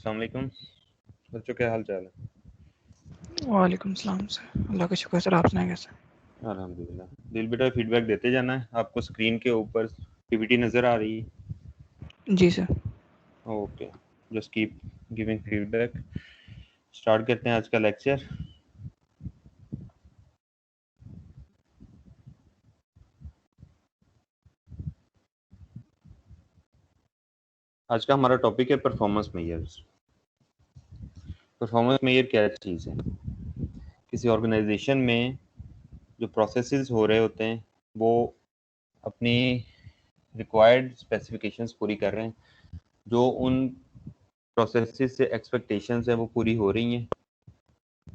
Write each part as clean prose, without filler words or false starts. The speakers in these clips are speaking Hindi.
अस्सलाम वालेकुम बच्चों, क्या हाल चाल है? वालेकुम सलाम सर, अल्लाह का शुक्र सर। आप सुनाएं कैसे? अल्हम्दुलिल्लाह। दिल बेटा फीडबैक देते जाना है। आपको स्क्रीन के ऊपर पीपीटी नज़र आ रही है? जी sir. Okay, just keep giving feedback. Start करते हैं आज का लेक्चर। आज का हमारा टॉपिक है परफॉर्मेंस मेजर्स। परफॉर्मेंस मेजर क्या चीज़ है? किसी ऑर्गेनाइजेशन में जो प्रोसेसेस हो रहे होते हैं वो अपनी रिक्वायर्ड स्पेसिफिकेशंस पूरी कर रहे हैं, जो उन प्रोसेसेस से एक्सपेक्टेशंस है वो पूरी हो रही हैं,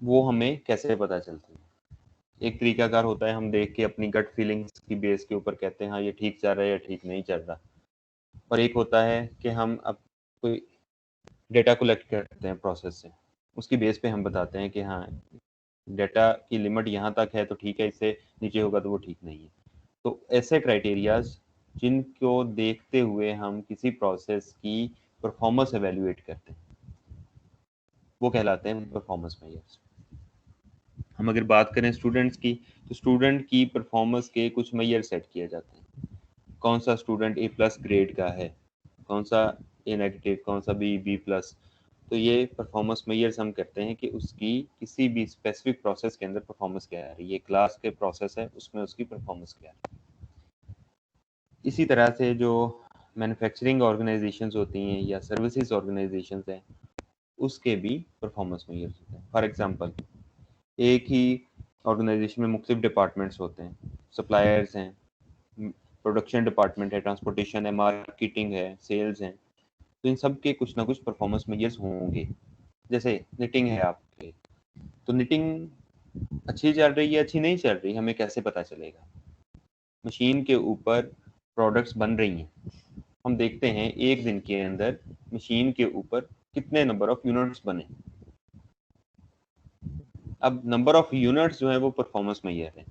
वो हमें कैसे पता चलती है? एक तरीकाकार होता है, हम देख के अपनी गट फीलिंग्स की बेस के ऊपर कहते हैं हाँ ये ठीक चल रहा है या ठीक नहीं चल रहा। और एक होता है कि हम अब कोई डेटा कलेक्ट करते हैं प्रोसेस से, उसकी बेस पे हम बताते हैं कि हाँ डेटा की लिमिट यहाँ तक है तो ठीक है, इससे नीचे होगा तो वो ठीक नहीं है। तो ऐसे क्राइटेरियाज जिनको देखते हुए हम किसी प्रोसेस की परफॉर्मेंस एवेल्युएट करते हैं वो कहलाते हैं परफॉर्मेंस मेजर्स। हम अगर बात करें स्टूडेंट्स की, तो स्टूडेंट की परफॉर्मेंस के कुछ मेजर सेट किए जाते हैं। कौन सा स्टूडेंट ए प्लस ग्रेड का है, कौन सा ए नेगेटिव, कौन सा बी प्लस। तो ये परफॉर्मेंस मेजर्स हम करते हैं कि उसकी किसी भी स्पेसिफिक प्रोसेस के अंदर परफॉर्मेंस क्या है। ये क्लास के प्रोसेस है, उसमें उसकी परफॉर्मेंस क्या है। इसी तरह से जो मैन्युफैक्चरिंग ऑर्गेनाइजेशंस होती हैं या सर्विसेज ऑर्गेनाइजेशंस हैं, उसके भी परफॉर्मेंस मेजर्स होते हैं। फॉर एग्जांपल, एक ही ऑर्गेनाइजेशन में मुख्तलिफ डिपार्टमेंट्स होते हैं, सप्लायर्स हैं, प्रोडक्शन डिपार्टमेंट है, ट्रांसपोर्टेशन है, मार्केटिंग है, सेल्स हैं। तो इन सब के कुछ ना कुछ परफॉर्मेंस मेजर्स होंगे। जैसे निटिंग है आपके, तो निटिंग अच्छी चल रही है, अच्छी नहीं चल रही, हमें कैसे पता चलेगा? मशीन के ऊपर प्रोडक्ट्स बन रही हैं, हम देखते हैं एक दिन के अंदर मशीन के ऊपर कितने नंबर ऑफ यूनिट्स बने। अब नंबर ऑफ यूनिट्स जो है वो परफॉर्मेंस मेजर है।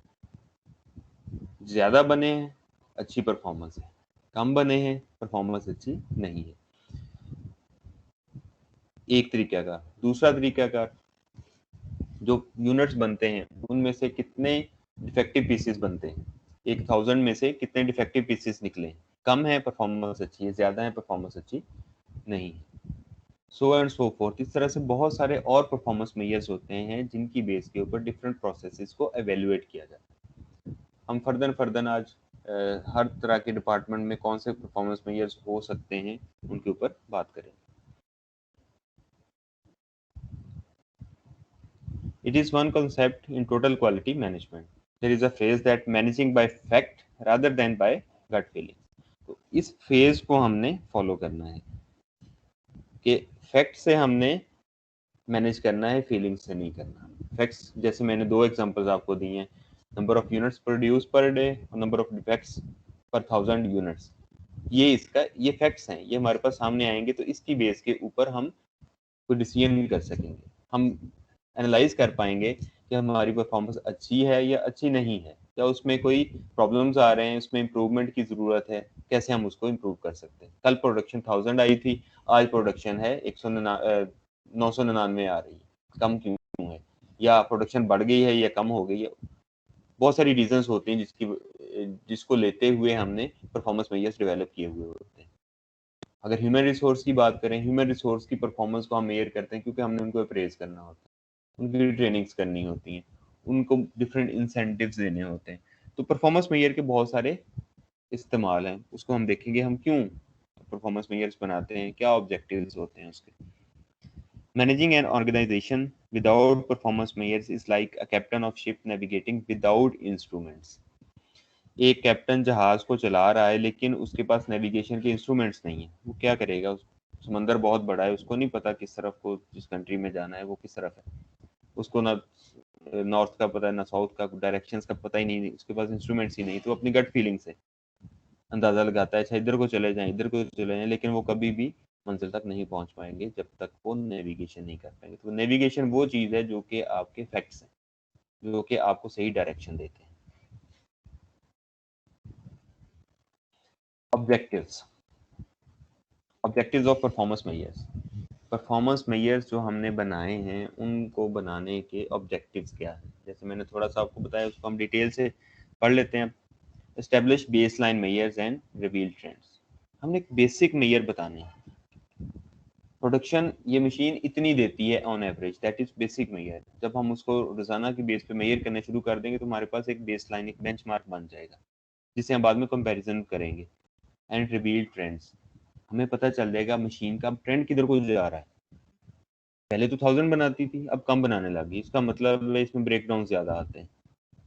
ज्यादा बने हैं, अच्छी परफॉर्मेंस है, कम बने हैं, परफॉर्मेंस अच्छी नहीं है। एक तरीका का। दूसरा तरीका का, जो यूनिट्स बनते हैं उनमें से कितने डिफेक्टिव पीसेस बनते हैं, 1000 में से कितने डिफेक्टिव पीसेस निकले। कम है परफॉर्मेंस अच्छी है, ज्यादा है परफॉर्मेंस अच्छी नहीं है। So and so fourth. इस तरह से बहुत सारे और परफॉर्मेंस मेजर्स होते हैं जिनकी बेस के ऊपर डिफरेंट प्रोसेसेस को एवेल्युएट किया जाता है। हम फर्दर आज हर तरह के डिपार्टमेंट में कौन से परफॉर्मेंस मेजर्स हो सकते हैं उनके ऊपर बात करें। It is one concept in total quality management. There is a phrase that managing by fact rather than by gut feeling. तो इस फेज को हमने फॉलो करना है कि फैक्ट से हमने मैनेज करना है, फीलिंग से नहीं करना। फैक्ट्स जैसे मैंने दो एग्जांपल्स आपको दिए हैं, number of units produce per day और नंबर ऑफ डिफेक्ट्स पर 1000 यूनिट्स। ये फैक्ट्स हैं, ये हमारे पास सामने आएंगे तो इसकी बेस के ऊपर हम कोई डिसीजन नहीं कर सकेंगे। हम एनालाइज कर पाएंगे कि हमारी परफॉर्मेंस अच्छी है या अच्छी नहीं है, या उसमें कोई प्रॉब्लम्स आ रहे हैं, उसमें इम्प्रूवमेंट की ज़रूरत है, कैसे हम उसको इम्प्रूव कर सकते हैं। कल प्रोडक्शन 1000 आई थी, आज प्रोडक्शन है 999 आ रही है, कम क्यों है? या प्रोडक्शन बढ़ गई है या कम हो गई है? बहुत सारी रीजंस होती हैं जिसको लेते हुए हमने परफॉर्मेंस मेजर्स डेवलप किए हुए होते हैं। अगर ह्यूमन रिसोर्स की बात करें, ह्यूमन रिसोर्स की परफॉर्मेंस को हम मेजर करते हैं क्योंकि हमने उनको अप्रेज करना होता है, उनकी ट्रेनिंग्स करनी होती हैं, उनको डिफरेंट इंसेंटिव्स देने होते हैं। तो परफॉर्मेंस मेजर के बहुत सारे इस्तेमाल हैं, उसको हम देखेंगे हम क्यों परफॉर्मेंस मेजर्स बनाते हैं, क्या ऑब्जेक्टिव्स होते हैं उसके। Managing an organization without performance measures is like a captain of ship navigating without instruments. एक कैप्टन जहाज को चला रहा है लेकिन उसके पास नेविगेशन के इंस्ट्रूमेंट्स नहीं है, वो क्या करेगा? समंदर बहुत बड़ा है, उसको नहीं पता किस तरफ को, जिस कंट्री में जाना है वो किस तरफ है, उसको ना नॉर्थ का पता है ना साउथ का, डायरेक्शंस का पता ही नहीं, उसके पास इंस्ट्रूमेंट्स ही नहीं। तो अपनी गट फीलिंग से अंदाजा लगाता है, अच्छा इधर को चले जाएं, इधर को चले जाएं, लेकिन वो कभी भी मंजिल तक नहीं पहुंच पाएंगे जब तक वो नेविगेशन नहीं कर पाएंगे। तो नेविगेशन वो चीज़ है जो कि आपके फैक्ट्स हैं, जो कि आपको सही डायरेक्शन देते हैं। Objectives of performance measures. Performance measures जो हमने बनाए हैं उनको बनाने के ऑब्जेक्टिव्स क्या हैं, जैसे मैंने थोड़ा सा आपको बताया उसको हम डिटेल से पढ़ लेते हैं। Establish baseline measures and reveal trends. हमने एक बेसिक मेजर बताने हैं। प्रोडक्शन ये मशीन इतनी देती है on average, that is basic measure. जब हम उसको रोजाना की बेस पे मेजर करने शुरू कर देंगे तो हमारे पास एक बेसलाइन, एक बेंचमार्क बन जाएगा जिसे हम बाद में कंपैरिजन करेंगे। एंड रिवील ट्रेंड्स, हमें पता चल जाएगा मशीन का ट्रेंड किधर को जा रहा है। पहले तो 1000 बनाती थी, अब कम बनाने लगी, इसका मतलब है इसमें ब्रेकडाउन ज्यादा आते हैं,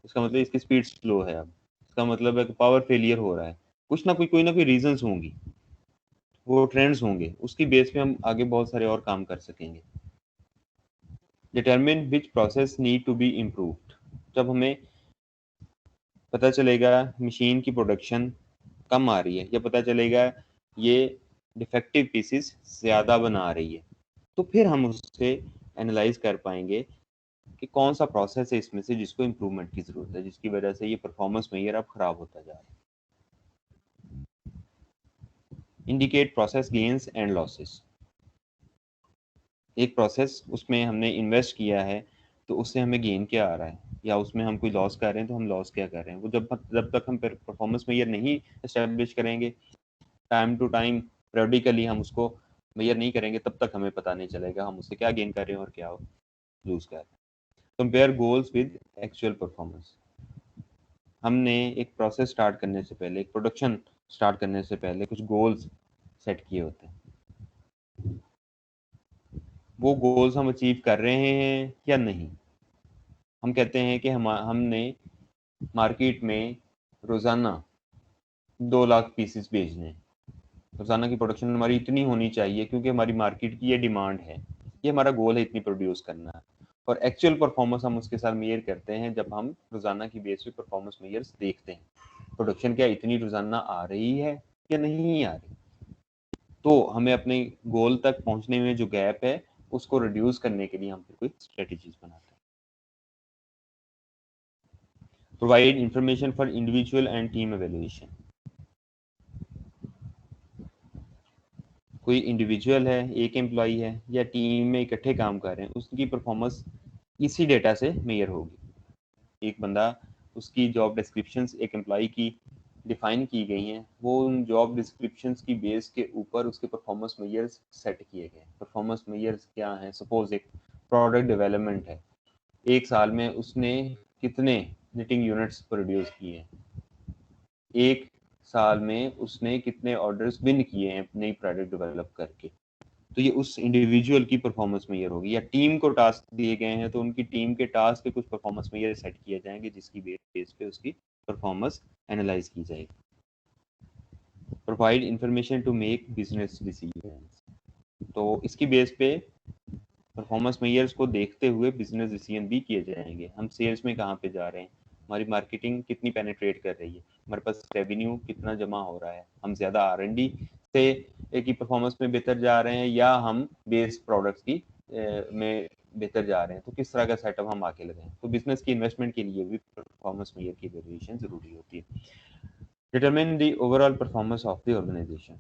इसका मतलब इसकी स्पीड स्लो है, अब इसका मतलब है कि पावर फेलियर हो रहा है। कुछ ना कोई ना कोई रीजंस होंगी, वो ट्रेंड्स होंगे, उसकी बेस पे हम आगे बहुत सारे और काम कर सकेंगे। Determine which process need to be improved, जब हमें पता चलेगा मशीन की प्रोडक्शन कम आ रही है या पता चलेगा ये डिफेक्टिव पीसेस ज़्यादा बना रही है, तो फिर हम उससे एनालाइज कर पाएंगे कि कौन सा प्रोसेस है इसमें से जिसको इम्प्रूवमेंट की ज़रूरत है, जिसकी वजह से ये परफॉर्मेंस मेजर अब खराब होता जा रहा है। Indicate process gains and losses, एक प्रोसेस उसमें हमने इन्वेस्ट किया है तो उससे हमें गेन क्या आ रहा है, या उसमें हम कोई लॉस कर रहे हैं तो हम लॉस क्या कर रहे हैं। वो जब तक हम परफॉर्मेंस मेजर नहीं एस्टेब्लिश करेंगे, टाइम टू टाइम पीरियडिकली हम उसको मेजर नहीं करेंगे, तब तक हमें पता नहीं चलेगा हम उससे क्या गेन कर रहे हैं और क्या लूज कर रहे हैं। Compare goals with actual performance, हमने एक प्रोसेस स्टार्ट करने से पहले, एक प्रोडक्शन स्टार्ट करने से पहले कुछ गोल्स सेट किए होते हैं। वो गोल्स हम अचीव कर रहे हैं या नहीं। हम कहते हैं कि हमने मार्केट में रोज़ाना 2 लाख पीसेस बेचने हैं, रोज़ाना की प्रोडक्शन हमारी इतनी होनी चाहिए क्योंकि हमारी मार्केट की ये डिमांड है, ये हमारा गोल है, इतनी प्रोड्यूस करना है। और एक्चुअल परफॉर्मेंस हम उसके साथ मेजर करते हैं जब हम रोज़ाना की बेस पे परफॉर्मेंस मेजर्स देखते हैं, प्रोडक्शन क्या इतनी रोज़ाना आ रही है या नहीं आ रही। तो हमें अपने गोल तक पहुंचने में जो गैप है उसको रिड्यूस करने के लिए हम फिर कोई स्ट्रेटजीज बनाते हैं। Provide information for individual and team evaluation, कोई इंडिविजुअल है, एक एम्प्लॉई है या टीम में इकट्ठे काम कर रहे हैं, उसकी परफॉर्मेंस इसी डेटा से मेजर होगी। एक बंदा, उसकी जॉब डिस्क्रिप्शंस एक एम्प्लॉई की डिफाइन की गई हैं, वो उन जॉब डिस्क्रिप्शंस की बेस के ऊपर उसके परफॉर्मेंस मेजर्स सेट किए गए। परफॉर्मेंस मेजर्स क्या हैं? सपोज एक प्रोडक्ट डेवलपमेंट है, एक साल में उसने कितने निटिंग यूनिट्स प्रोड्यूस किए हैं, एक साल में उसने कितने ऑर्डर्स विन किए हैं नई प्रोडक्ट डेवलप करके। तो ये उस इंडिविजुअल की परफॉर्मेंस मेजर होगी। या टीम को टास्क दिए गए हैं तो उनकी टीम के टास्क पे कुछ परफॉर्मेंस मेजर सेट किए जाएंगे जिसकी बेस पे उसकी परफॉर्मेंस एनालाइज की जाएगी। Provide information to make business decisions, तो इसकी बेस पे परफॉर्मेंस मेजर्स को देखते हुए बिजनेस डिसीजन भी किए जाएंगे। हम सेल्स में कहाँ पे जा रहे हैं, हमारी मार्केटिंग कितनी पेनिट्रेट कर रही है, हमारे पास रेवेन्यू कितना जमा हो रहा है, हम ज़्यादा R&D से एक ही परफॉर्मेंस में बेहतर जा रहे हैं या हम बेस प्रोडक्ट्स की में बेहतर जा रहे हैं, तो किस तरह का सेटअप हम आके लगाएं। तो बिजनेस की इन्वेस्टमेंट के लिए भी परफॉर्मेंस मेजर की वेरिएशन जरूरी होती है। Determine the overall performance of the organization,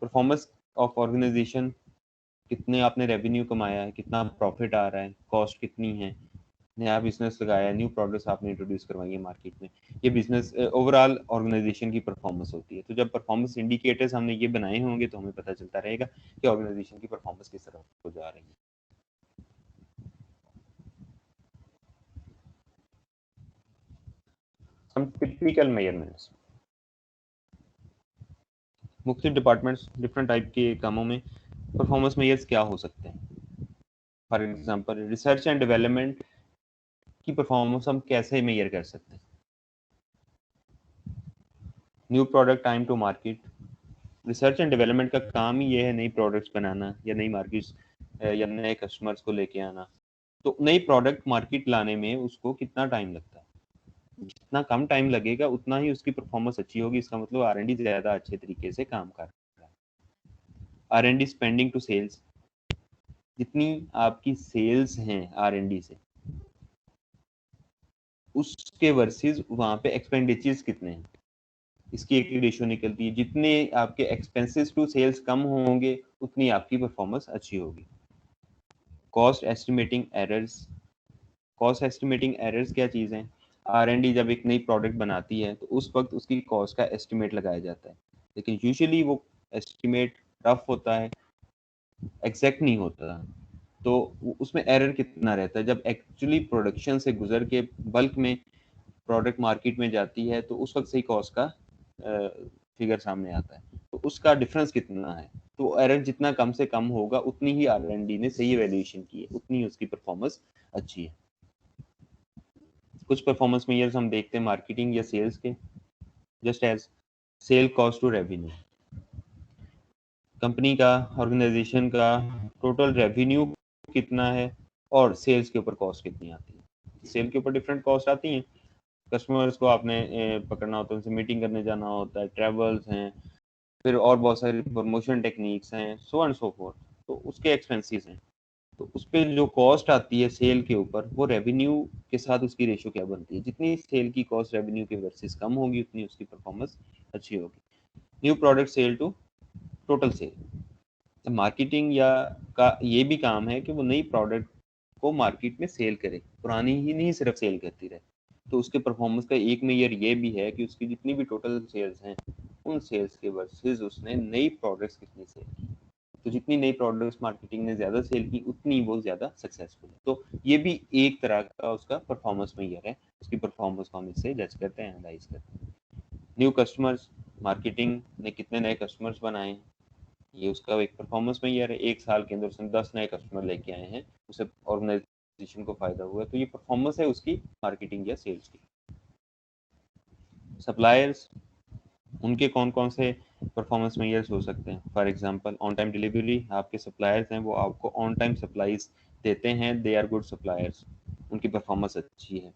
performance of organization, कितने आपने रेवेन्यू कमाया है, कितना प्रॉफिट आ रहा है, कॉस्ट कितनी है, नया बिजनेस लगाया, न्यू प्रोडक्ट्स आपने इंट्रोड्यूस करवाई है मार्केट में, ये बिजनेस ओवरऑल ऑर्गेनाइजेशन की परफॉर्मेंस होती है। तो जब परफॉर्मेंस इंडिकेटर्स हमने ये बनाए होंगे तो हमें पता चलता रहेगा कि ऑर्गेनाइजेशन की परफॉर्मेंस किस तरह हो जा रही है। हम टिपिकल मेजरमेंट्स, मुख्तलिफ डिपार्टमेंट्स डिफरेंट टाइप के कामों में परफॉर्मेंस मेजर्स क्या हो सकते हैं। For example research and development की परफॉर्मेंस हम कैसे मेजर कर सकते हैं। New product time to market, research and development का काम ही ये है नई प्रोडक्ट्स बनाना या नई मार्केट्स या नए कस्टमर्स को लेके आना। तो नई प्रोडक्ट मार्केट लाने में उसको कितना टाइम लगता है, जितना कम टाइम लगेगा उतना ही उसकी परफॉर्मेंस अच्छी होगी। इसका मतलब R&D ज्यादा अच्छे तरीके से काम कर रहा है। R&D स्पेंडिंग टू सेल्स, जितनी आपकी सेल्स हैं R&D से, उसके वर्सेस वहां पे एक्सपेंडिचर्स कितने हैं, इसकी एक रेशियो निकलती है। जितने आपके एक्सपेंसेस टू सेल्स कम होंगे उतनी आपकी परफॉर्मेंस अच्छी होगी। Cost estimating errors, cost estimating errors क्या चीज़ हैं? R&D जब एक नई प्रोडक्ट बनाती है तो उस वक्त उसकी कॉस्ट का एस्टिमेट लगाया जाता है, लेकिन यूजुअली वो एस्टिमेट रफ होता है, एग्जैक्ट नहीं होता। तो उसमें एरर कितना रहता है? जब एक्चुअली प्रोडक्शन से गुजर के बल्क में प्रोडक्ट मार्केट में जाती है तो उस वक्त से ही कॉस्ट का फिगर सामने आता है, तो उसका डिफरेंस कितना है? तो एरर जितना कम से कम होगा उतनी ही R&D ने सही वैल्यूएशन की है, उतनी ही उसकी परफॉर्मेंस अच्छी है। कुछ परफॉर्मेंस मेजर्स हम देखते हैं मार्केटिंग या सेल्स के, just as sale cost to revenue. Company का, ऑर्गेनाइजेशन का टोटल रेवेन्यू कितना है और सेल्स के ऊपर कॉस्ट कितनी आती है। सेल के ऊपर डिफरेंट कॉस्ट आती हैं, कस्टमर्स को आपने पकड़ना होता है, उनसे मीटिंग करने जाना होता है, ट्रेवल्स हैं, फिर और बहुत सारी प्रमोशन टेक्निक्स हैं, सो एंड सो फोर्थ, तो उसके एक्सपेंसेस हैं। तो उस पर जो कॉस्ट आती है सेल के ऊपर, वो रेवेन्यू के साथ उसकी रेशो क्या बनती है? जितनी सेल की कॉस्ट रेवेन्यू के वर्सेस कम होगी उतनी उसकी परफॉर्मेंस अच्छी होगी। New product sale to total sale, marketing या का ये भी काम है कि वो नई प्रोडक्ट को मार्केट में सेल करे, पुरानी ही नहीं सिर्फ सेल करती रहे। तो उसके परफॉर्मेंस का एक मेजर ये भी है कि उसकी जितनी भी टोटल सेल्स हैं उन सेल्स के वर्सेस उसने नई प्रोडक्ट्स कितनी सेल की। तो जितनी नई प्रोडक्ट्स मार्केटिंग ने ज़्यादा सेल की उतनी वो ज़्यादा सक्सेसफुल है। तो ये भी एक तरह का उसका परफॉर्मेंस मेजर है, उसकी परफॉर्मेंस को हम इससे जज करते हैं, एनालाइज करते हैं। न्यू कस्टमर्स, मार्केटिंग ने कितने नए कस्टमर्स बनाए हैं, ये उसका एक परफॉर्मेंस मेजर है। एक साल के अंदर उसने 10 नए कस्टमर लेके आए हैं, उसे ऑर्गेनाइजेशन को फायदा हुआ, तो ये परफॉर्मेंस है उसकी मार्केटिंग या सेल्स की। सप्लायर्स, उनके कौन कौन से परफॉर्मेंस मेजर्स हो सकते हैं? For example on time delivery, आपके सप्लायर्स हैं वो आपको ऑन टाइम सप्लाईज देते हैं, दे आर गुड सप्लायर्स, उनकी परफॉर्मेंस अच्छी है।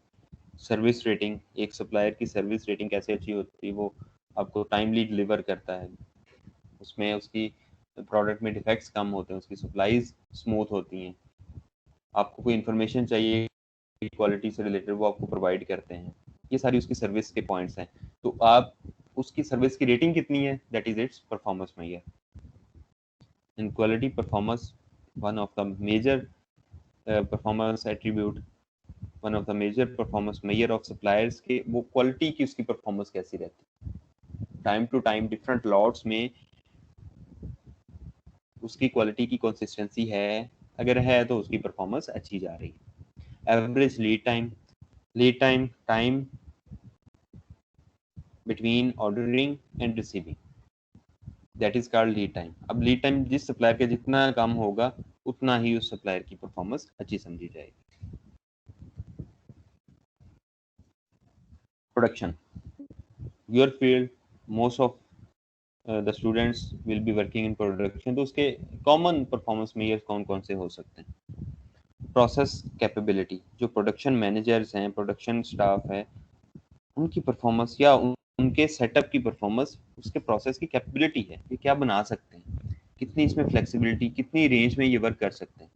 सर्विस रेटिंग, एक सप्लायर की सर्विस रेटिंग कैसे अच्छी होती है? वो आपको टाइमली डिलीवर करता है, उसमें उसकी प्रोडक्ट में डिफेक्ट्स कम होते हैं, उसकी सप्लाईज स्मूथ होती हैं, आपको कोई इन्फॉर्मेशन चाहिए क्वालिटी से रिलेटेड वो आपको प्रोवाइड करते हैं। ये सारी उसकी सर्विस के पॉइंट्स हैं। तो आप उसकी सर्विस की रेटिंग कितनी है, that is its performance measure. In quality performance, one of the measure performance attribute, one of the measure performance measure of suppliers के, वो क्वालिटी की उसकी परफॉर्मेंस कैसी रहती है। Time to time different lots में उसकी क्वालिटी की कंसिस्टेंसी है, अगर है तो उसकी परफॉर्मेंस अच्छी जा रही है। Average lead time, lead time, time between ordering and receiving, that is called lead time. अब लीड टाइम जिस सप्लायर का जितना कम होगा उतना ही उस सप्लायर की परफॉर्मेंस अच्छी समझी जाएगी। Production, your field, most of the students will be working in production, तो उसके कॉमन परफॉर्मेंस मेजर्स कौन कौन से हो सकते हैं? प्रोसेस कैपेबिलिटी, जो प्रोडक्शन मैनेजर्स हैं, प्रोडक्शन स्टाफ है, उनकी परफॉर्मेंस या उनके सेटअप की परफॉर्मेंस, उसके प्रोसेस की कैपेबिलिटी है, ये क्या बना सकते हैं, कितनी इसमें फ्लेक्सिबिलिटी, कितनी रेंज में ये वर्क कर सकते हैं,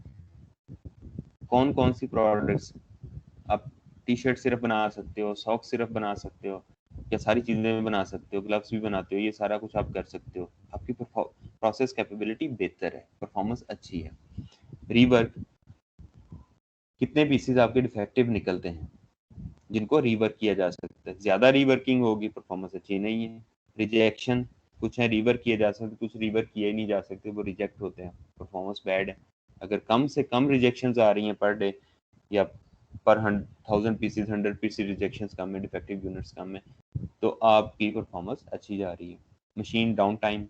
कौन कौन सी प्रोडक्ट्स, आप टी शर्ट सिर्फ बना सकते हो, सॉक्स सिर्फ बना सकते हो, या सारी चीज़ें बना सकते हो, ग्लव्स भी बनाते हो, ये सारा कुछ आप कर सकते हो। आपकी प्रोसेस कैपेबिलिटी बेहतर है, परफॉर्मेंस अच्छी है। रीवर्क, कितने पीसेज आपके डिफेक्टिव निकलते हैं जिनको रीवर्क किया जा सकता है, ज़्यादा रीवर्किंग होगी परफॉर्मेंस अच्छी नहीं है। रिजेक्शन, कुछ है रीवर्क किए जा सकते, कुछ रीवर्क किए नहीं जा सकते, वो रिजेक्ट होते हैं, परफॉर्मेंस बैड है। अगर कम से कम रिजेक्शंस आ रही हैं पर डे, या पर 1000 पीसेज 100 पीसेज रिजेक्शंस कम है, डिफेक्टिव यूनिट्स कम है, तो आपकी परफॉर्मेंस अच्छी जा रही है। Machine down time,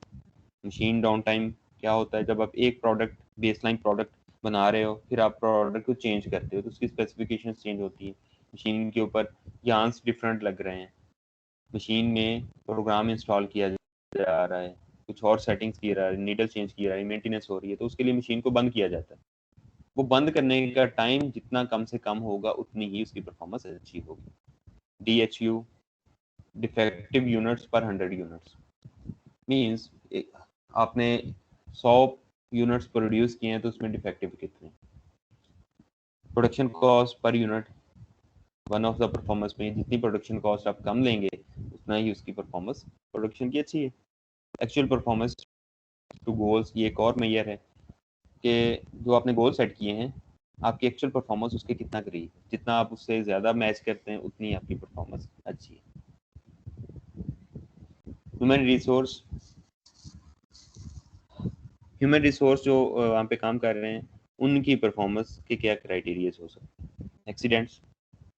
machine down time क्या होता है? जब आप एक प्रोडक्ट, बेसलाइन प्रोडक्ट बना रहे हो, फिर आप प्रोडक्ट को चेंज करते हो तो उसकी स्पेसिफिकेशन चेंज होती है, मशीन के ऊपर यार्न्स डिफरेंट लग रहे हैं, मशीन में प्रोग्राम इंस्टॉल किया जा रहा है, कुछ और सेटिंग्स किया जा रहा है, नीडल चेंज किया जा रही है, मेंटेनेंस हो रही है, तो उसके लिए मशीन को बंद किया जाता है। वो बंद करने का टाइम जितना कम से कम होगा उतनी ही उसकी परफॉर्मेंस अच्छी होगी। DHU, डिफेक्टिव यूनिट्स पर 100 यूनिट्स, मीन्स आपने 100 यूनिट्स प्रोड्यूस किए हैं तो उसमें डिफेक्टिव कितने। Production cost per unit, one of the performance में, जितनी प्रोडक्शन कॉस्ट आप कम लेंगे उतना ही उसकी परफॉर्मेंस प्रोडक्शन की अच्छी है। एक्चुअल परफॉर्मेंस टू गोल्स, ये एक और मेजर है कि जो आपने गोल सेट किए हैं आपकी एक्चुअल परफॉर्मेंस उसके कितना करीब, जितना आप उससे ज़्यादा मैच करते हैं उतनी आपकी परफॉर्मेंस अच्छी है। ह्यूमन रिसोर्स जो वहाँ पे काम कर रहे हैं उनकी परफॉर्मेंस के क्या क्राइटेरियाज हो सकते हैं। एक्सीडेंट्स,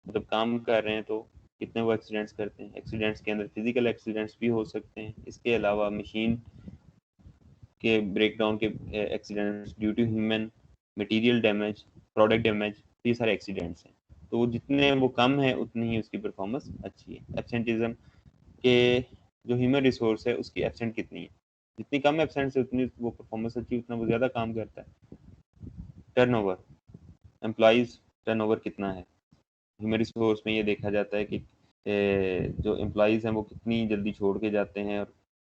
मतलब काम कर रहे हैं तो कितने वो एक्सीडेंट्स करते हैं। एक्सीडेंट्स के अंदर फिजिकल एक्सीडेंट्स भी हो सकते हैं, इसके अलावा मशीन के ब्रेकडाउन के accidents due to human, material damage, product damage, ये सारे एक्सीडेंट्स हैं। तो जितने वो कम है उतनी ही उसकी परफॉर्मेंस अच्छी है। एब्सेंटिज्म के जो ह्यूमन रिसोर्स है उसकी एब्सेंट कितनी है, जितनी कम एब्सेंट है उतनी वो परफॉर्मेंस अच्छी, उतना वो ज़्यादा काम करता है। टर्नओवर, एम्प्लॉइज टर्नओवर कितना है। ह्यूमन रिसोर्स में ये देखा जाता है कि जो एम्प्लॉइज़ हैं वो कितनी जल्दी छोड़ के जाते हैं और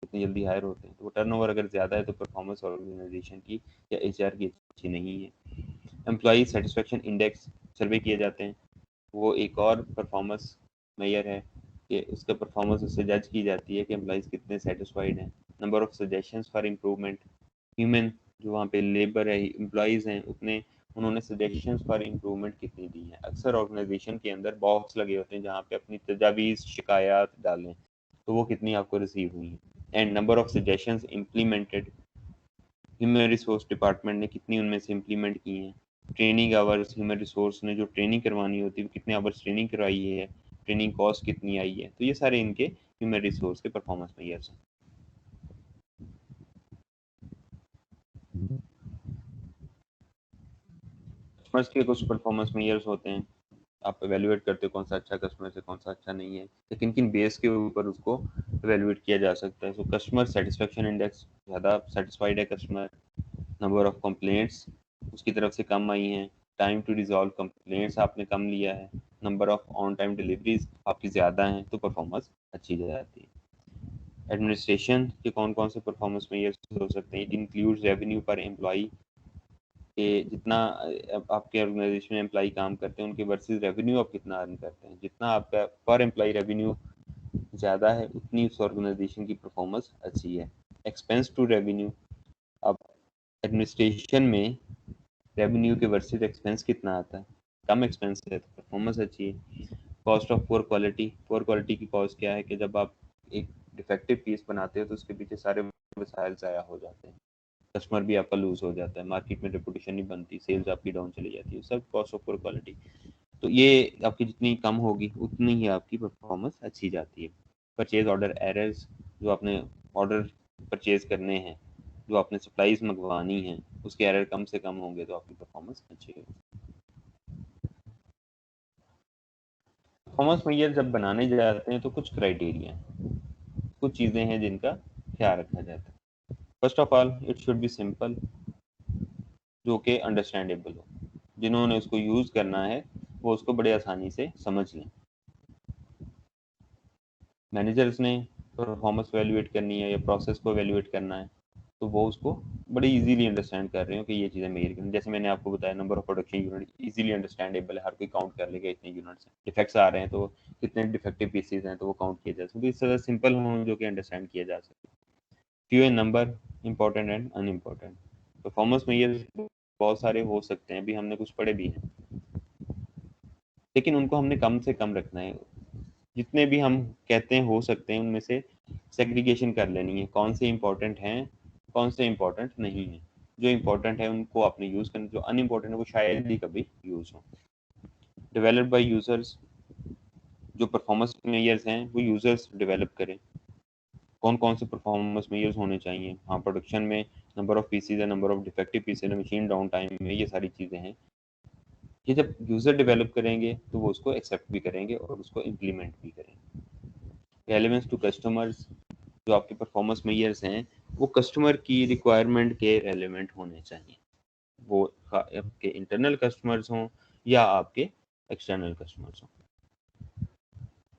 कितनी जल्दी हायर होते हैं। तो वो टर्नओवर अगर ज़्यादा है तो परफॉर्मेंस ऑर्गेनाइजेशन की या एचआर की अच्छी नहीं है। एम्प्लॉई सेटिस्फेक्शन इंडेक्स सर्वे किए जाते हैं, वो एक और परफॉर्मेंस मेजर है कि उसका परफॉर्मेंस उससे जज की जाती है कि एम्प्लॉइज़ कितने सेटिस्फाइड हैं। Number of suggestions for improvement, human जो वहाँ पे लेबर है, एम्प्लॉइज़ हैं, उतने उन्होंने सजेशंस फॉर इम्प्रूवमेंट कितनी दी हैं। अक्सर ऑर्गेनाइजेशन के अंदर बॉक्स लगे होते हैं जहाँ पे अपनी तजावीज़ शिकायत डालें, तो वो कितनी आपको रिसीव हुई हैं। And number of suggestions implemented, human resource department ने कितनी उनमें से इम्प्लीमेंट की हैं। ट्रेनिंग आवर्स, ह्यूमन रिसोर्स ने जो ट्रेनिंग करवानी होती है कितने आवर्स ट्रेनिंग करवाई है, ट्रेनिंग कॉस्ट कितनी आई है। तो ये सारे इनके ह्यूमन रिसोर्स के परफॉर्मेंस मेजर्स हैं। कस्टमर्स के कुछ परफॉर्मेंस मेजर्स होते हैं, आप एवेल्युएट करते हो कौन सा अच्छा कस्टमर से कौन सा अच्छा नहीं है, लेकिन किन बेस के ऊपर उसको एवेल्युएट किया जा सकता है। सो कस्टमर सेटिस्फेक्शन इंडेक्स, ज़्यादा सेटिस्फाइड है कस्टमर। नंबर ऑफ कंप्लेंट्स उसकी तरफ से कम आई हैं, टाइम टू रिजॉल्व कंप्लेंट्स आपने कम लिया है, number of on time deliveries आपकी ज़्यादा हैं, तो परफॉर्मेंस अच्छी जाती है। एडमिनिस्ट्रेशन के कौन कौन से परफॉर्मेंस में ये हो सकते हैं, इट इंक्लूड्स रेवेन्यू पर एम्प्लॉई, कि जितना आपके ऑर्गेनाइजेशन में एम्प्लॉई काम करते हैं उनके वर्सेस रेवेन्यू आप कितना अर्न करते हैं। जितना आपका पर एम्प्लॉई रेवेन्यू ज़्यादा है उतनी उस ऑर्गेनाइजेशन की परफॉर्मेंस अच्छी है। एक्सपेंस टू रेवेन्यू, अब एडमिनिस्ट्रेशन में रेवेन्यू के वर्सेस एक्सपेंस कितना आता है, कम एक्सपेंस है तो परफॉर्मेंस अच्छी है। Cost of poor quality, poor quality की कॉस्ट क्या है कि जब आप एक डिफेक्टिव पीस बनाते हो तो उसके पीछे सारे वसाइल ज़ाया हो जाते हैं, कस्टमर भी आपका लूज हो जाता है, मार्केट में रेपुटेशन नहीं बनती, सेल्स आपकी डाउन चली जाती है, सब कॉस्ट ऑफ पुअर क्वालिटी। तो ये आपकी जितनी कम होगी उतनी ही आपकी परफॉर्मेंस अच्छी जाती है। परचेज ऑर्डर एरर्स, जो आपने ऑर्डर परचेज करने हैं, जो आपने सप्लाईज मंगवानी हैं, उसके एरर कम से कम होंगे तो आपकी परफॉर्मेंस अच्छी होगी। परफॉर्मेंस मेजर जब बनाने जाते हैं तो कुछ क्राइटेरिया हैं, कुछ चीज़ें हैं जिनका ख्याल रखा जाता है। First of all it should be simple, जो कि अंडरस्टैंडेबल हो, जिन्होंने उसको यूज़ करना है वो उसको बड़े आसानी से समझ लें। मैनेजर्स ने परफॉर्मेंस को एवेल्युएट करनी है या प्रोसेस को एवेल्युएट करना है तो वो उसको बड़ी इजीली अंडरस्टैंड कर रहे हो कि ये चीज़ें मेजर करनी। जैसे मैंने आपको बताया number of production unit easily understandable है, हर कोई काउंट कर लेगा इतने यूनिट्स हैं। डिफेक्ट्स आ रहे हैं तो कितने डिफेक्टिव पीसेज हैं तो वो काउंट किए जा सकते, इस तरह सिंपल हों जो कि अंडरस्टैंड किया जा सके। Few in number, important and unimportant. Performance में ये बहुत सारे हो सकते हैं, अभी हमने कुछ पढ़े भी हैं, लेकिन उनको हमने कम से कम रखना है। जितने भी हम कहते हैं हो सकते हैं उनमें से सेग्रीगेशन कर लेनी है, कौन से इंपॉर्टेंट हैं कौन से इंपॉर्टेंट नहीं है। जो इंपॉर्टेंट है उनको आपने यूज़ करना, जो अनइम्पॉर्टेंट है वो शायद ही कभी यूज़ हो। डेवलप्ड बाय यूजर्स, जो परफॉर्मेंस मेजर्स हैं वो यूजर्स डेवलप करें। कौन कौन से परफॉर्मेंस मेजर्स होने चाहिए, हाँ प्रोडक्शन में नंबर ऑफ पीसेज है, नंबर ऑफ डिफेक्टिव पीसेज है, मशीन डाउन टाइम में, ये सारी चीज़ें हैं। ये जब यूज़र डेवलप करेंगे तो वो उसको एक्सेप्ट भी करेंगे और उसको इम्प्लीमेंट भी करेंगे। रेलेवेंस टू कस्टमर्स, जो आपके परफॉर्मेंस मेजर्स हैं वो कस्टमर की रिक्वायरमेंट के रेलेवेंट होने चाहिए, वो आपके इंटरनल कस्टमर्स हों या आपके एक्सटर्नल कस्टमर्स हों।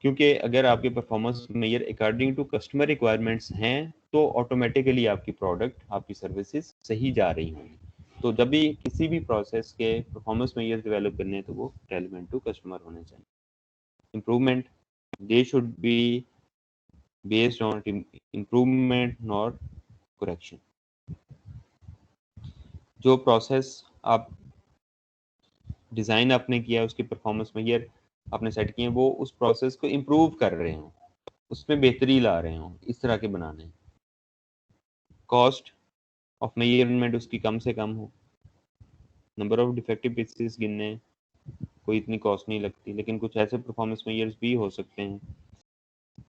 क्योंकि अगर आपके performance measure according to customer requirements हैं तो ऑटोमेटिकली आपकी प्रोडक्ट आपकी सर्विसेज सही जा रही होंगी। तो जब भी किसी भी प्रोसेस के परफॉर्मेंस मेजर डेवलप करने हैं तो वो रेलेवेंट टू कस्टमर होने चाहिए। Improvement, they should be based on improvement not correction. जो प्रोसेस आप डिज़ाइन आपने किया, उसकी परफॉर्मेंस मेजर आपने सेट किए, वो उस प्रोसेस को इम्प्रूव कर रहे हों, उसमें बेहतरी ला रहे हों, इस तरह के बनाने हैं। कॉस्ट ऑफ मेजरमेंट उसकी कम से कम हो, नंबर ऑफ डिफेक्टिव पीसेस गिनने, कोई इतनी कॉस्ट नहीं लगती। लेकिन कुछ ऐसे परफॉर्मेंस मेजर्स भी हो सकते हैं,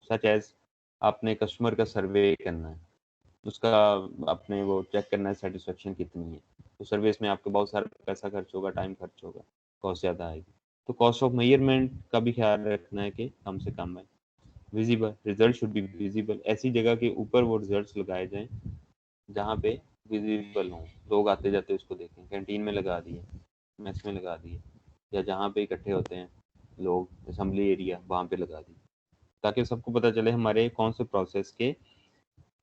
सच एज आपने कस्टमर का सर्वे करना है, उसका आपने वो चेक करना है सेटिस्फेक्शन कितनी है, तो सर्विस में आपका बहुत सारा पैसा खर्च होगा, टाइम खर्च होगा, कॉस्ट ज़्यादा आएगी। तो कॉस्ट ऑफ मेजरमेंट का भी ख्याल रखना है कि कम से कम है। Visible result should be visible, ऐसी जगह के ऊपर वो रिजल्ट्स लगाए जाएं जहाँ पे विजिबल हों, लोग आते जाते उसको देखें। कैंटीन में लगा दिए, मेस में लगा दिए, या जहाँ पे इकट्ठे होते हैं लोग, असेंबली एरिया, वहाँ पे लगा दिए, ताकि सबको पता चले हमारे कौन से प्रोसेस के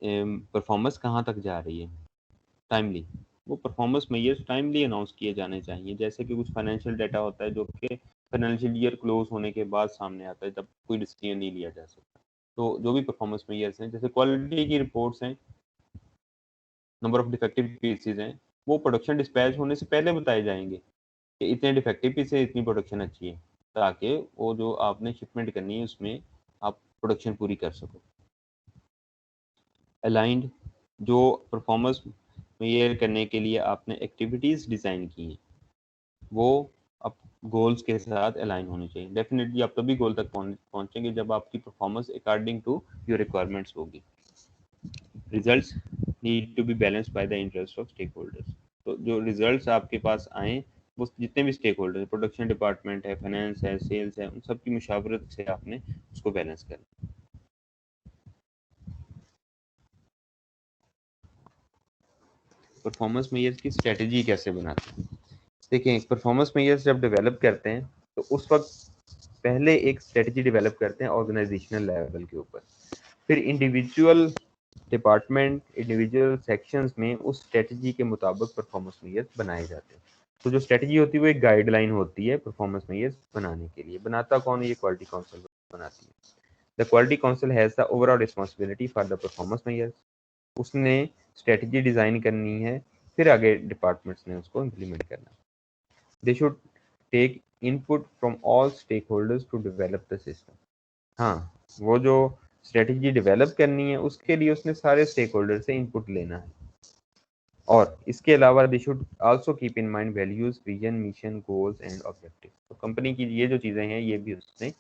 परफॉर्मेंस कहाँ तक जा रही है। टाइमली वो परफॉर्मेंस मेजर्स टाइमली अनाउंस किए जाने चाहिए। जैसे कि कुछ फाइनेंशियल डाटा होता है जो कि फाइनेंशियल ईयर क्लोज होने के बाद सामने आता है, जब कोई डिसीजन नहीं लिया जा सकता। तो जो भी परफॉर्मेंस मेजर्स हैं, जैसे क्वालिटी की रिपोर्ट्स हैं, नंबर ऑफ डिफेक्टिव पीसेज हैं, वो प्रोडक्शन डिस्पैच होने से पहले बताए जाएंगे कि इतने डिफेक्टिव पीस है, इतनी प्रोडक्शन अच्छी है, ताकि वो जो आपने शिपमेंट करनी है उसमें आप प्रोडक्शन पूरी कर सको। अलाइंड, जो परफॉर्मेंस मेजर करने के लिए आपने एक्टिविटीज़ डिज़ाइन की हैं, वो अब गोल्स के साथ अलाइन होनी चाहिए। डेफिनेटली आप तभी गोल तक पहुंचेंगे जब आपकी performance according to your requirements होगी। Results need to be balanced by the interest of stakeholders. तो जो रिजल्ट्स आपके पास आए, वो जितने भी स्टेक होल्डर है, प्रोडक्शन डिपार्टमेंट है, फाइनेंस है, सेल्स है, उन सब की मुशावरत से आपने उसको बैलेंस करना। परफॉर्मेंस मेजर्स की स्ट्रेटेजी कैसे बनाते हैं? देखिए, परफॉर्मेंस मेजर्स जब डेवलप करते हैं तो उस वक्त पहले एक स्ट्रेटेजी डेवलप करते हैं ऑर्गेनाइजेशनल लेवल के ऊपर, फिर इंडिविजुअल डिपार्टमेंट, इंडिविजुअल सेक्शंस में उस स्ट्रेटेजी के मुताबिक परफॉर्मेंस मेजर्स बनाए जाते हैं। तो जो स्ट्रेटेजी होती है वो एक गाइडलाइन होती है परफॉर्मेंस मेजर्स बनाने के लिए। बनाता कौन है? ये क्वालिटी काउंसिल बनाती है। The quality council has the overall responsibility for the performance measures. उसने स्ट्रेटेजी डिज़ाइन करनी है, फिर आगे डिपार्टमेंट्स ने उसको इम्प्लीमेंट करना है। They should take input from all stakeholders to develop the system. हाँ, वो जो स्ट्रेटेजी डेवलप करनी है उसके लिए उसने सारे स्टेक होल्डर से इनपुट लेना है। और इसके अलावा they should also keep in mind values, vision, mission, goals and objective. तो कंपनी की ये जो चीज़ें हैं ये भी उसने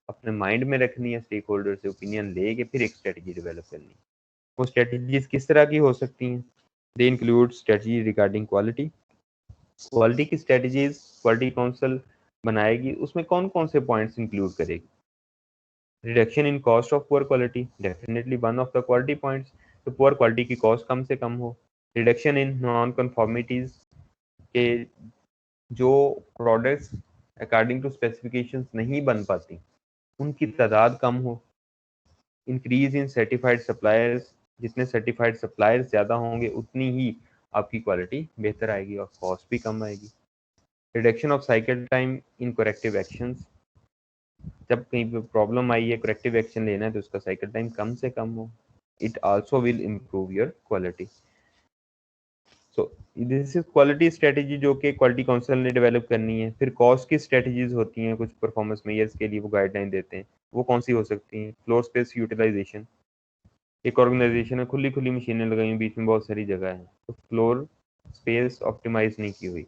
अपने माइंड में रखनी है, स्टेक होल्डर से ओपिनियन लेके फिर एक स्ट्रेटेजी डेवलप करनी है। वो स्ट्रेटेजीज किस तरह की हो सकती हैं? They include strategy regarding quality. Quality की स्ट्रेटेजीज क्वालिटी काउंसिल बनाएगी, उसमें कौन कौन से पॉइंट्स इंक्लूड करेगी? Reduction in cost of poor quality, definitely one of the quality points. तो पुअर क्वालिटी की कॉस्ट कम से कम हो। रिडक्शन इन नॉन कन्फॉर्मिटीज के जो प्रोडक्ट्स अकॉर्डिंग टू स्पेसिफिकेशंस नहीं बन पाती, उनकी तादाद कम हो। इंक्रीज इन सर्टिफाइड सप्लायर्स, जितने सर्टिफाइड सप्लायर्स ज़्यादा होंगे उतनी ही आपकी क्वालिटी बेहतर आएगी और कॉस्ट भी कम आएगी। Reduction of cycle time in corrective actions, जब कहीं पे प्रॉब्लम आई है, करेक्टिव एक्शन लेना है, तो उसका साइकिल टाइम कम से कम हो। It also will improve your quality. So this is quality strategy जो कि क्वालिटी काउंसिल ने डेवलप करनी है। फिर कॉस्ट की स्ट्रेटेजीज होती हैं कुछ परफॉर्मेंस मेजर्स के लिए, वो गाइडलाइन देते हैं। वो कौन सी हो सकती हैं? Floor space utilization. एक ऑर्गेनाइजेशन में खुली खुली मशीनें लगाई हुई, बीच में बहुत सारी जगह है, तो फ्लोर स्पेस ऑप्टिमाइज नहीं की हुई,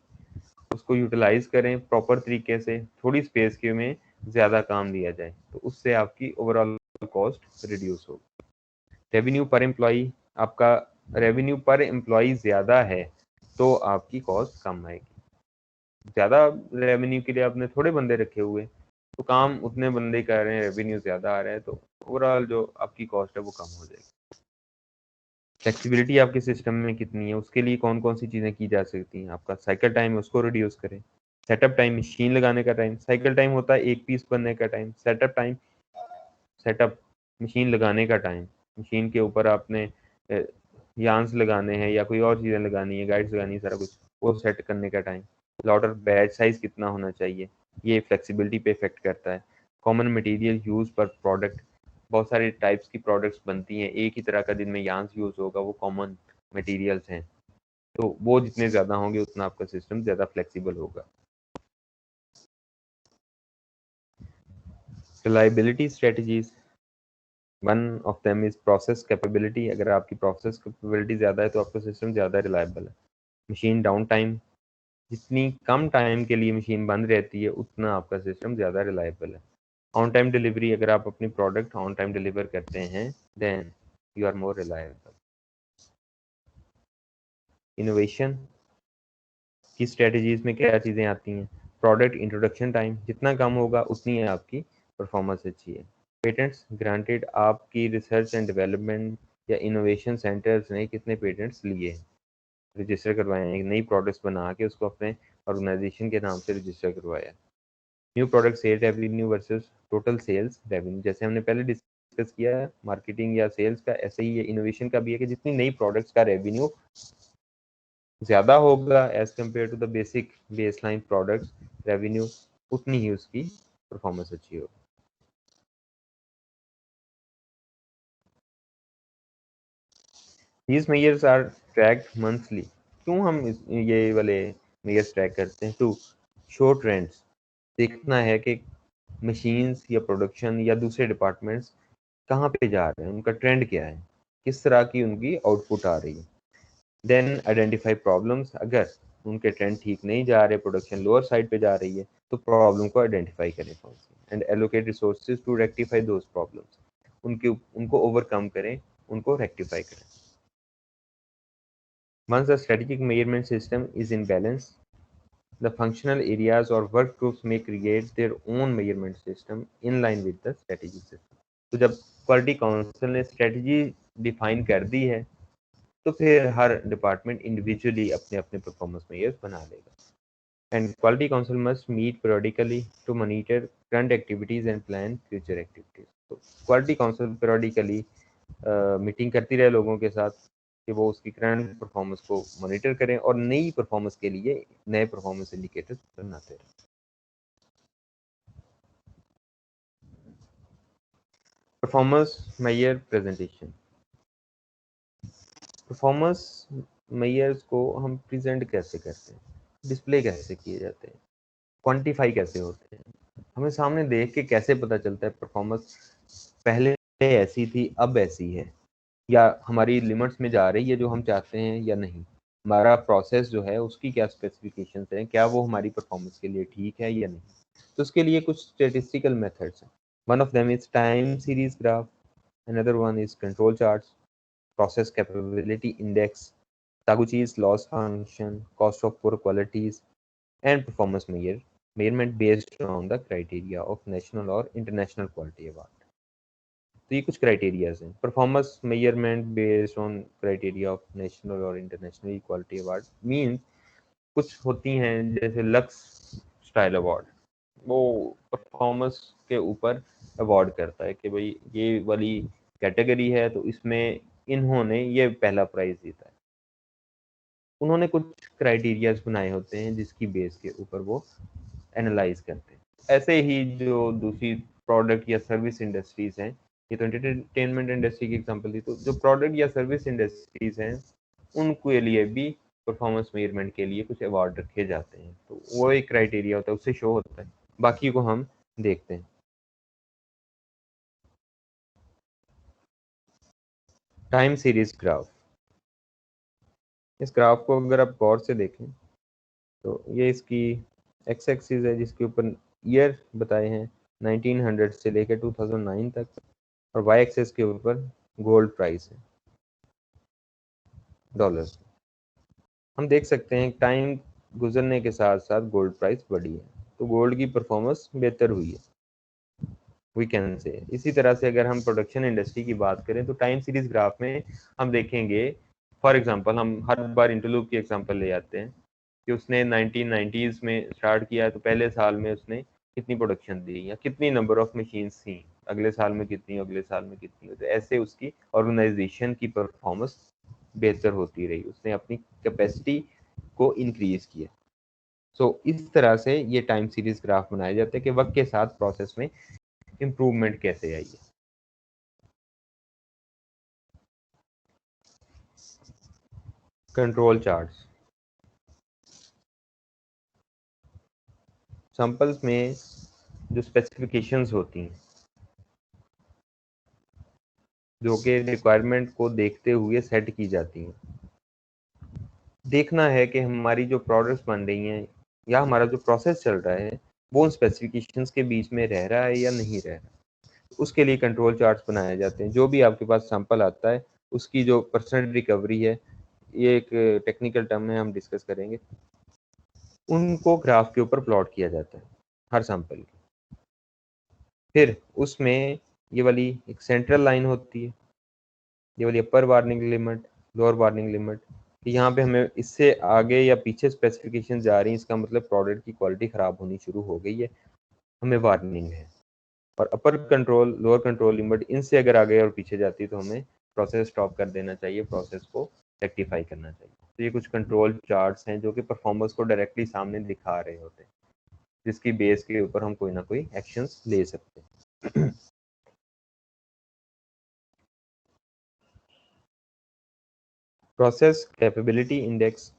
उसको यूटिलाइज करें प्रॉपर तरीके से, थोड़ी स्पेस के में ज़्यादा काम दिया जाए, तो उससे आपकी ओवरऑल कॉस्ट रिड्यूस होगी। रेवेन्यू पर एम्प्लॉई, आपका रेवेन्यू पर एम्प्लॉई ज़्यादा है तो आपकी कॉस्ट कम आएगी। ज़्यादा रेवेन्यू के लिए आपने थोड़े बंदे रखे हुए, तो काम उतने बंदे कर रहे हैं, रेवेन्यू ज़्यादा आ रहा है, तो ओवरऑल जो आपकी कॉस्ट है वो कम हो जाएगी। फ्लेक्सिबिलिटी आपके सिस्टम में कितनी है, उसके लिए कौन कौन सी चीज़ें की जा सकती हैं? आपका साइकिल टाइम है उसको रिड्यूस करें। सेटअप टाइम, मशीन लगाने का टाइम। साइकिल टाइम होता है एक पीस बनने का time. Setup time, setup machine लगाने का टाइम, मशीन के ऊपर आपने यान्स लगाने हैं या कोई और चीज़ें लगानी है, गाइड्स लगानी है, सारा कुछ वो सेट करने का टाइम। लॉटर बैच साइज कितना होना चाहिए, ये फ्लेक्सिबिलिटी पे इफेक्ट करता है। कॉमन मटेरियल यूज पर प्रोडक्ट, बहुत सारे टाइप्स की प्रोडक्ट्स बनती हैं, एक ही तरह का जिनमें यान्स यूज होगा वो कॉमन मटेरियल्स हैं, तो वो जितने ज़्यादा होंगे उतना आपका सिस्टम ज़्यादा फ्लेक्सिबल होगा। Reliability strategies, one of them is process capability. अगर आपकी प्रोसेस कैपेबिलिटी ज़्यादा है तो आपका सिस्टम ज़्यादा रिलायबल है। मशीन डाउन टाइम, जितनी कम टाइम के लिए मशीन बंद रहती है उतना आपका सिस्टम ज़्यादा रिलायबल है। ऑन टाइम डिलीवरी, अगर आप अपनी प्रोडक्ट ऑन टाइम डिलीवर करते हैं then you are more reliable. Innovation की स्ट्रेटजीज में क्या चीज़ें आती हैं? प्रोडक्ट इंट्रोडक्शन टाइम जितना कम होगा उतनी है आपकी परफॉर्मेंस अच्छी है। पेटेंट्स ग्रांटेड, आपकी रिसर्च एंड डेवलपमेंट या इनोवेशन सेंटर्स ने कितने पेटेंट्स लिए हैं, रजिस्टर करवाए हैं, नई प्रोडक्ट्स बना के उसको अपने ऑर्गेनाइजेशन के नाम से रजिस्टर करवाया। New product sale revenue versus total sales revenue, जैसे हमने पहले डिस्कस किया है मार्केटिंग या सेल्स का, ऐसे ही ये इनोवेशन का भी है कि जितनी नई प्रोडक्ट्स का रेवेन्यू ज़्यादा होगा as compare to the basic baseline products revenue, उतनी ही उसकी परफॉर्मेंस अच्छी होगी। These measures are tracked monthly। क्यों हम ये वाले measures ट्रैक करते हैं? टू शो ट्रेंड्स, देखना है कि मशीन्स या प्रोडक्शन या दूसरे डिपार्टमेंट्स कहाँ पे जा रहे हैं, उनका ट्रेंड क्या है, किस तरह की उनकी आउटपुट आ रही है। देन आइडेंटिफाई प्रॉब्लम्स, अगर उनके ट्रेंड ठीक नहीं जा रहे, प्रोडक्शन लोअर साइड पे जा रही है तो प्रॉब्लम को आइडेंटिफाई करें कौन सी, and allocate resources to rectify those problems, उनको ओवरकम करें, उनको रेक्टिफाई करें। Once the strategic measurement system is in balance, the functional areas or work groups may create their own measurement system in line with the strategic system। तो जब क्वालिटी काउंसिल ने स्ट्रेटजी डिफाइन कर दी है तो फिर हर डिपार्टमेंट इंडिविजुअली अपने अपने परफॉर्मेंस मेजर्स बना लेगा। And quality council must meet periodically to monitor current activities and plan future activities. तो क्वालिटी काउंसिल periodically मीटिंग करती रहे लोगों के साथ कि वो उसकी करंट परफॉर्मेंस को मॉनिटर करें और नई परफॉर्मेंस के लिए नए परफॉर्मेंस इंडिकेटर्स बनाते रहें। Performance measure presentation, performance measures को हम प्रेजेंट कैसे करते हैं, डिस्प्ले कैसे किए जाते हैं, क्वांटिफाई कैसे होते हैं, हमें सामने देख के कैसे पता चलता है परफॉर्मेंस पहले ऐसी थी अब ऐसी है, या हमारी लिमिट्स में जा रही है जो हम चाहते हैं या नहीं, हमारा प्रोसेस जो है उसकी क्या स्पेसिफिकेशंस हैं, क्या वो हमारी परफॉर्मेंस के लिए ठीक है या नहीं। तो उसके लिए कुछ स्टेटिस्टिकल मेथड्स हैं। One of them is time series graph, another one is control charts, process capability index, Taguchi's loss function, cost of poor qualities and performance measurement based on the criteria of national और international quality award। तो ये कुछ क्राइटेरियाज हैं। Performance measurement based on criteria of national और इंटरनेशनल इक्वालिटी अवार्ड मीन कुछ होती हैं जैसे लक्स स्टाइल अवार्ड, वो परफॉर्मेंस के ऊपर अवार्ड करता है कि भाई ये वाली कैटेगरी है तो इसमें इन्होंने ये पहला प्राइज जीता है। उन्होंने कुछ क्राइटेरियाज बनाए होते हैं जिसकी बेस के ऊपर वो एनालाइज करते हैं। ऐसे ही जो दूसरी प्रोडक्ट या सर्विस इंडस्ट्रीज हैं, ये तो एंटरटेनमेंट इंडस्ट्री की एग्जांपल थी, तो जो प्रोडक्ट या सर्विस इंडस्ट्रीज हैं उनके लिए भी परफॉर्मेंस मेजरमेंट के लिए कुछ अवार्ड रखे जाते हैं। तो वो एक क्राइटेरिया होता है, उससे शो होता है। बाकी को हम देखते हैं। टाइम सीरीज ग्राफ, इस ग्राफ को अगर आप गौर से देखें तो ये इसकी एक्स एक्सिस है जिसके ऊपर ईयर बताए हैं 1900 से लेकर 2009 तक, और वाई एक्सिस के ऊपर गोल्ड प्राइस है डॉलर्स। हम देख सकते हैं टाइम गुजरने के साथ साथ गोल्ड प्राइस बढ़ी है, तो गोल्ड की परफॉर्मेंस बेहतर हुई है, वी कैन से। इसी तरह से अगर हम प्रोडक्शन इंडस्ट्री की बात करें तो टाइम सीरीज ग्राफ में हम देखेंगे, फॉर एग्जांपल हम हर बार इंटरलूप की एग्जांपल ले जाते हैं कि उसने 1990s में स्टार्ट किया है तो पहले साल में उसने कितनी प्रोडक्शन दी या कितनी नंबर ऑफ मशीन्स थी, अगले साल में कितनी, अगले साल में कितनी, तो ऐसे उसकी ऑर्गेनाइजेशन की परफॉर्मेंस बेहतर होती रही, उसने अपनी कैपेसिटी को इंक्रीज किया। सो इस तरह से ये टाइम सीरीज ग्राफ बनाए जाते हैं कि वक्त के साथ प्रोसेस में इम्प्रूवमेंट कैसे आई है। Control charts. सैंपल्स में जो स्पेसिफिकेशंस होती हैं, जो कि रिक्वायरमेंट को देखते हुए सेट की जाती हैं, देखना है कि हमारी जो प्रोडक्ट्स बन रही हैं या हमारा जो प्रोसेस चल रहा है वो उन स्पेसिफिकेशंस के बीच में रह रहा है या नहीं रह रहा। उसके लिए कंट्रोल चार्ट्स बनाए जाते हैं। जो भी आपके पास सैंपल आता है उसकी जो परसेंट रिकवरी है, ये एक टेक्निकल टर्म है, हम डिस्कस करेंगे, उनको ग्राफ के ऊपर प्लॉट किया जाता है हर सैंपल की। फिर उसमें ये वाली एक सेंट्रल लाइन होती है, ये वाली upper warning limit, lower warning limit. यहाँ पे हमें इससे आगे या पीछे स्पेसिफिकेशन जा रही है, इसका मतलब प्रोडक्ट की क्वालिटी खराब होनी शुरू हो गई है, हमें वार्निंग है। और upper control, lower control limit, इनसे अगर आगे और पीछे जाती है तो हमें प्रोसेस स्टॉप कर देना चाहिए, प्रोसेस को रेक्टिफाई करना चाहिए। तो ये कुछ कंट्रोल चार्ट्स हैं जो कि परफॉर्मेंस को डायरेक्टली सामने दिखा रहे होते हैं, जिसकी बेस के ऊपर हम कोई ना कोई एक्शंस ले सकते हैं। प्रोसेस कैपेबिलिटी इंडेक्स,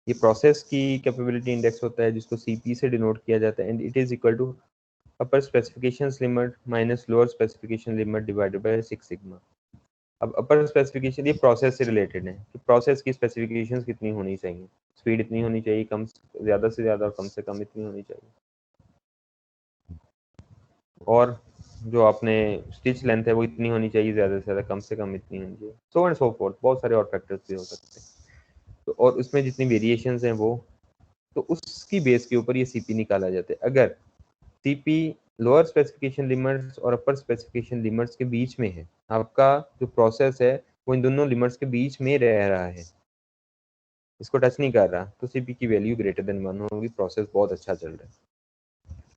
ये प्रोसेस की कैपेबिलिटी इंडेक्स होता है जिसको सीपी से डिनोट किया जाता है, and it is equal to upper specifications limit minus lower specification limit divided by 6 sigma. अब अपर स्पेसिफिकेशन ये प्रोसेस से रिलेटेड है कि प्रोसेस की स्पेसिफिकेशंस कितनी होनी चाहिए, स्पीड इतनी होनी चाहिए, कम ज़्यादा से ज़्यादा और कम से कम इतनी होनी चाहिए, और जो आपने स्टिच लेंथ है वो इतनी होनी चाहिए, ज़्यादा से ज़्यादा, कम से कम इतनी होनी चाहिए, सो एंड सो फोर्थ। बहुत सारे और फैक्टर्स भी हो सकते हैं। तो और उसमें जितनी वेरिएशंस हैं वो, तो उसकी बेस के ऊपर ये सीपी निकाला जाता है। अगर सीपी लोअर स्पेसिफिकेशन लिमिट्स और अपर स्पेसिफिकेशन लिमिट्स के बीच में है, आपका जो प्रोसेस है वो इन दोनों लिमिट्स के बीच में रह रहा है, इसको टच नहीं कर रहा, तो सीपी की वैल्यू ग्रेटर देन 1 होगी, प्रोसेस बहुत अच्छा चल रहा है।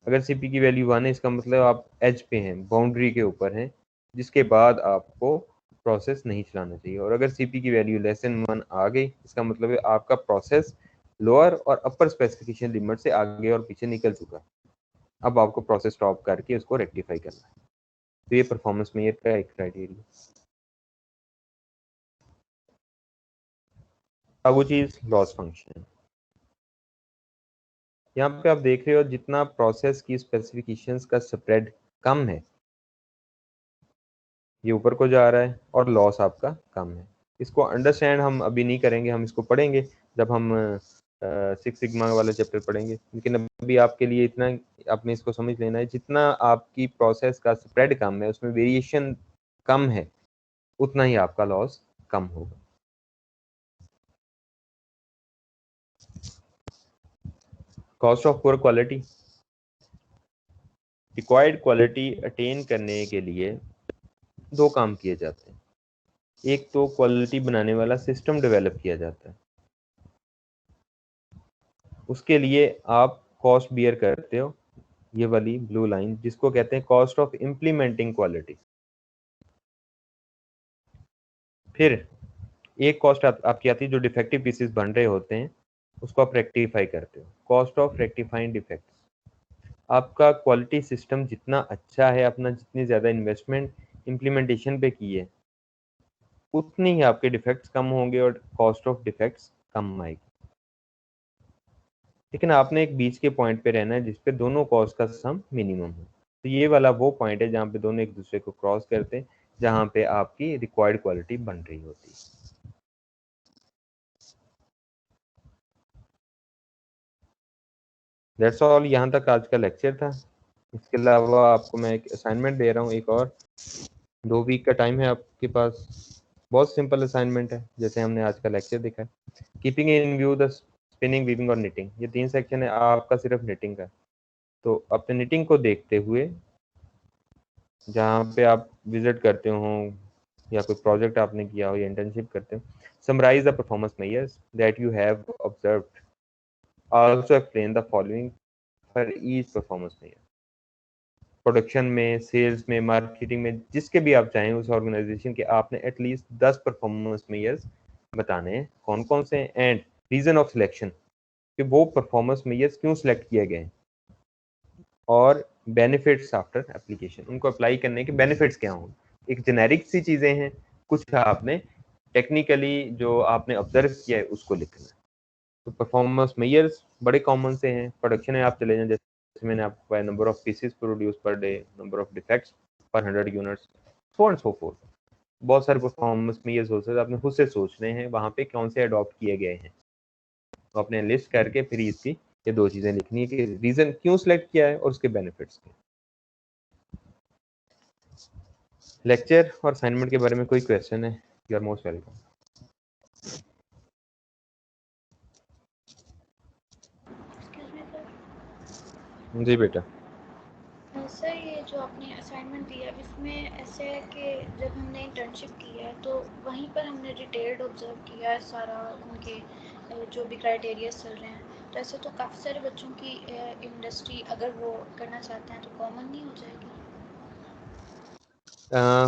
अगर सीपी की वैल्यू 1 है, इसका मतलब आप एज पे हैं, बाउंड्री के ऊपर हैं, जिसके बाद आपको प्रोसेस नहीं चलाना चाहिए। और अगर सीपी की वैल्यू लेस देन 1 आ गई, इसका मतलब है आपका प्रोसेस लोअर और अपर स्पेसिफिकेशन लिमिट से आगे और पीछे निकल चुका है। अब आपको प्रोसेस स्टॉप करके उसको रेक्टिफाई करना है। तो ये परफॉर्मेंस मेजर का एक क्राइटेरिया। अब वो चीज लॉस फंक्शन, यहाँ पे आप देख रहे हो जितना प्रोसेस की स्पेसिफिकेशंस का स्प्रेड कम है, ये ऊपर को जा रहा है और लॉस आपका कम है। इसको अंडरस्टैंड हम अभी नहीं करेंगे, हम इसको पढ़ेंगे जब हम 6 सिग्मा वाला चैप्टर पढ़ेंगे, लेकिन अभी आपके लिए इतना आपने इसको समझ लेना है, जितना आपकी प्रोसेस का स्प्रेड कम है, उसमें वेरिएशन कम है, उतना ही आपका लॉस कम होगा। Cost of poor quality, required quality attain करने के लिए दो काम किए जाते हैं। एक तो क्वालिटी बनाने वाला सिस्टम डेवलप किया जाता है, उसके लिए आप कॉस्ट बियर करते हो, ये वाली ब्लू लाइन जिसको कहते हैं कॉस्ट ऑफ इम्प्लीमेंटिंग क्वालिटी। फिर एक कॉस्ट आपकी आती है जो डिफेक्टिव पीसेस बन रहे होते हैं, उसको आप रेक्टिफाई करते हो, कॉस्ट ऑफ रेक्टिफाइंग डिफेक्ट्स। आपका क्वालिटी सिस्टम जितना अच्छा है, अपना जितनी ज़्यादा इन्वेस्टमेंट इम्प्लीमेंटेशन पे की है, उतनी ही आपके डिफेक्ट्स कम होंगे और कॉस्ट ऑफ डिफेक्ट्स कम आएगी। लेकिन आपने एक बीच के पॉइंट पे रहना है जिसपे दोनों कॉस्ट का सम मिनिमम हो। तो ये वाला वो पॉइंट है जहाँ पे दोनों एक दूसरे को क्रॉस करते हैं, जहाँ पे आपकी रिक्वायर्ड क्वालिटी बन रही होती है। दैट्स ऑल, यहाँ तक आज का लेक्चर था। इसके अलावा आपको मैं एक असाइनमेंट दे रहा हूँ, एक और 2 वीक का टाइम है आपके पास। बहुत सिंपल असाइनमेंट है, जैसे हमने आज का लेक्चर देखा है। Keeping in view the spinning, weaving और निटिंग, ये 3 सेक्शन है आपका सिर्फ निटिंग का। तो अपने निटिंग को देखते हुए, जहाँ पे आप विजिट करते हो या कोई प्रोजेक्ट आपने किया हो या इंटर्नशिप करते हो, summarize the performance measures that you have observed, also explain the following for each performance measure. Production में, सेल्स में, मार्केटिंग में, जिसके भी आप चाहें उस ऑर्गेनाइजेशन के, आपने एटलीस्ट 10 परफॉर्मेंस मेजर्स बताने हैं, कौन कौन से, एंड रीजन ऑफ सिलेक्शन, कि वो परफॉर्मेंस मेजर्स क्यों सिलेक्ट किए गए, और बेनिफिट्स आफ्टर एप्लीकेशन, उनको अप्लाई करने के बेनिफिट्स क्या हों। एक जेनेरिक सी चीज़ें हैं, कुछ आपने टेक्निकली जो आपने ऑब्जर्व किया है उसको लिखना है। तो परफॉर्मेंस मेजर्स बड़े कॉमन से हैं। प्रोडक्शन में आप चले जाएं, जैसे मैंने आपको बताया, number of pieces produce per day, number of defects पर 100 units, so and so fourth. बहुत सारे परफॉर्मेंस मेजर्स हो सकते हैं, आपने खुद से सोचने हैं वहाँ पे कौन से अडॉप्ट किए गए हैं। तो आपने लिस्ट करके फिर इसकी ये दो चीजें लिखनी है कि रीजन क्यों सिलेक्ट किया है और उसके बेनिफिट्स के। लेक्चर और असाइनमेंट के बारे में कोई क्वेश्चन है, यू आर मोस्ट वेलकम। जी बेटा। सर, ये जो आपने असाइनमेंट दिया इसमें ऐसे है कि जब हमने इंटर्नशिप की है तो वहीं पर हमने डिटेल्ड ऑब्जर्व किया है सारा उनके जो भी क्राइटेरिया चल रहे हैं। तो ऐसे तो काफ़ी सारे बच्चों की इंडस्ट्री अगर वो करना चाहते हैं तो कॉमन नहीं हो जाएगी?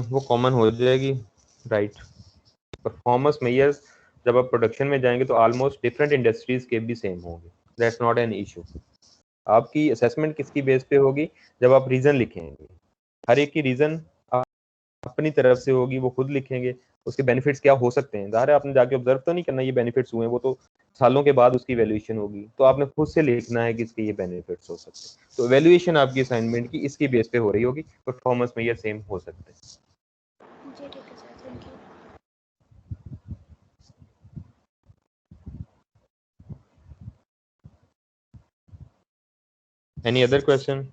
वो कॉमन हो जाएगी, राइट। परफॉर्मेंस मेजर्स जब आप प्रोडक्शन में जाएंगे तो ऑलमोस्ट डिफरेंट इंडस्ट्रीज के भी सेम होंगे, दैट्स नॉट एन इशू। आपकी असेसमेंट किसकी बेस पे होगी? जब आप रीजन लिखेंगे, हर एक की रीजन अपनी तरफ से होगी, वो खुद लिखेंगे उसके बेनिफिट्स क्या हो सकते हैं। ज़ाहिर है आपने जाके ऑब्जर्व तो नहीं करना ये बेनिफिट्स हुए हैं, वो तो सालों के बाद उसकी वैल्यूएशन होगी। तो आपने खुद से लिखना है कि इसके ये बेनिफिट्स हो सकते हैं। तो वैल्यूएशन आपकी असाइनमेंट की इसकी बेस पे हो रही होगी, परफॉर्मेंस में ये सेम हो सकते हैं। जी ठीक है sir, thank you. Any other question?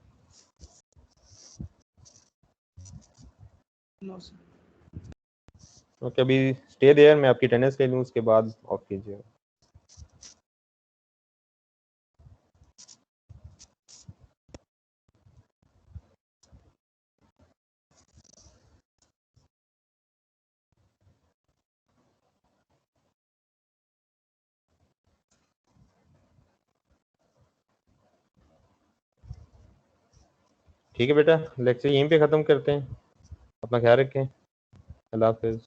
No sir. Okay, अभी स्टे देयर, मैं आपकी अटेंडेंस ले लूँ, उसके बाद ऑफ कीजिएगा। ठीक है बेटा, लेक्चर यहीं पे ख़त्म करते हैं। अपना ख्याल रखें। अल्लाह हाफिज़।